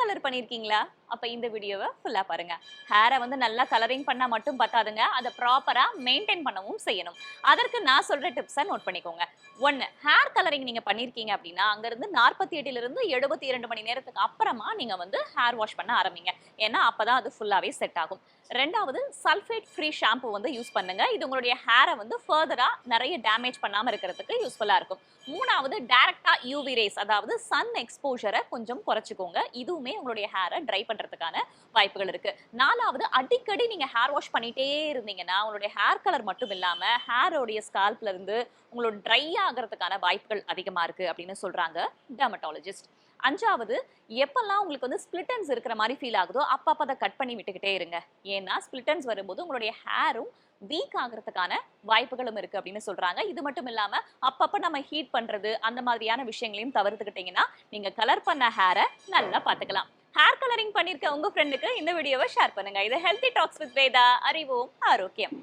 Colour பண்ணிருக்கீங்களா? அப்ப இந்த வீடியோவை ஃபுல்லா பாருங்க. ஹேரை வந்து நல்லா கலரிங் பண்ணா மட்டும் பத்தாதுங்க, அதை ப்ராப்பரா மெயின்டைன் பண்ணவும் செய்யணும். அதற்கு நான் சொல்ற டிப்ஸை நோட் பண்ணிக்கோங்க. 1. ஹேர் கலரிங் நீங்க பண்ணிருக்கீங்க அப்படின்னா அங்கிருந்து 48 இருந்து 72 மணி நேரத்துக்கு அப்புறமா நீங்க வந்து ஹேர் வாஷ் பண்ண ஆரம்பிங்க. ஏன்னா அப்பதான் அது ஃபுல்லாவே செட் ஆகும். 2வது சல்ஃபேட் ஃப்ரீ ஷாம்பு வந்து யூஸ் பண்ணுங்க. இது உங்களுடைய ஹேரை வந்து ஃபர்தரா நிறைய டேமேஜ் பண்ணாம இருக்கிறதுக்கு யூஸ்ஃபுல்லா இருக்கும். 3வது டைரக்டா யூவி ரேஸ், அதாவது சன் எக்ஸ்போஷரை கொஞ்சம் குறைச்சிக்கோங்க. இதுவுமே உங்களுடைய ஹேரை ட்ரை பண்றதுக்கான வாய்ப்புகள் இருக்கு. 4வது அடிக்கடி நீங்க ஹேர் வாஷ் பண்ணிட்டே இருந்தீங்கன்னா உங்களுடைய ஹேர் கலர் மட்டும் இல்லாம ஹேரோடைய ஸ்கால்ப்ல இருந்து உங்களோட ட்ரை ஆகிறதுக்கான வாய்ப்புகள் அதிகமா இருக்கு அப்படின்னு சொல்றாங்க டெர்மட்டாலஜிஸ்ட். 5வது எப்பெல்லாம் உங்களுக்கு வந்து ஸ்பிளிட்டன்ஸ் இருக்கிற மாதிரி ஃபீல் ஆகுதோ அப்பப்ப அதை கட் பண்ணி விட்டுக்கிட்டே இருங்க. ஏன்னா ஸ்பிளிட்டன்ஸ் வரும்போது உங்களுடைய ஹேரும் வீக் ஆகிறதுக்கான வாய்ப்புகளும் இருக்கு அப்படின்னு சொல்றாங்க. இது மட்டும் இல்லாம அப்பப்ப நம்ம ஹீட் பண்றது அந்த மாதிரியான விஷயங்களையும் தவிர்த்துக்கிட்டீங்கன்னா நீங்க கலர் பண்ண ஹேரை நல்லா பாத்துக்கலாம். ஹேர் கலரிங் பண்ணிருக்க உங்க ஃப்ரெண்டுக்கு இந்த வீடியோவை ஷேர் பண்ணுங்க. இது ஹெல்தி டாக்ஸ் வித் வேதா, அறிவோம் ஆரோக்கியம்.